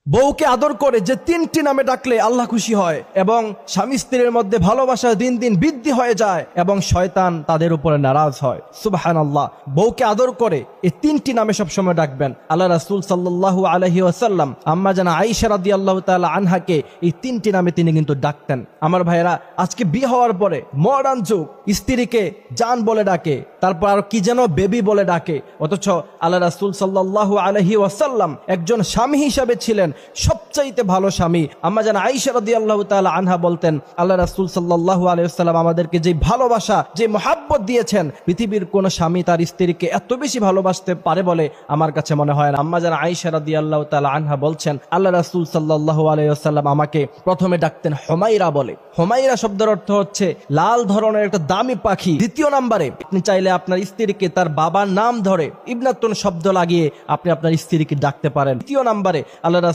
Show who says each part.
Speaker 1: বউকে আদর করে যে 3টি নামে ডাকলে আল্লাহ খুশি হয় এবং স্বামী স্ত্রীর মধ্যে ভালোবাসা দিন দিন বৃদ্ধি হয়ে যায় এবং শয়তান তাদের উপরে নারাজ হয়। সুবহানাল্লাহ। বউকে আদর করে এই 3টি নামে সবসময় ডাকবেন। আল্লাহ রাসূল সাল্লাল্লাহু আলাইহি ওয়াসাল্লাম আম্মা জানা আয়েশা রাদিয়াল্লাহু তাআলা আনহাকে এই 3টি নামে তিনি কিন্তু ডাকতেন। আমার ভাইরা, আজকে বিয়ে হওয়ার পরে মডার্ন যুগ, স্ত্রীকে জান বলে ডাকে, তারপর আর কি যেন বেবি বলে ডাকে, অথচ আল্লাহ রাসূল সাল্লাল্লাহু আলাইহি ওয়াসাল্লাম একজন স্বামী হিসাবে ছিলেন সবচাইতে ভালো স্বামী। আম্মা জান আয়েশা রাদিয়াল্লাহু তাআলা আনহা বলতেন, আল্লাহ রাসূল সাল্লাল্লাহু আলাইহি ওয়াসাল্লাম আমাদেরকে যে ভালোবাসা, যে মহব্বত দিয়েছেন, পৃথিবীর কোন স্বামী তার স্ত্রীকে এত বেশি ভালোবাসতে পারে বলে আমার কাছে মনে হয় না। আম্মা জান আয়েশা রাদিয়াল্লাহু তাআলা আনহা বলছেন, আল্লাহ রাসূল সাল্লাল্লাহু আলাইহি ওয়াসাল্লাম আমাকে প্রথমে ডাকতেন হুমায়রা বলে। হুমায়রা শব্দের অর্থ হচ্ছে লাল ধরনের একটা দামি পাখি। দ্বিতীয় নম্বরে আপনি চাইলে আপনার স্ত্রীকে তার বাবার নাম ধরে ইবনাতুন শব্দ লাগিয়ে আপনি আপনার স্ত্রীকে ডাকতে পারেন। তৃতীয় নম্বরে আল্লাহ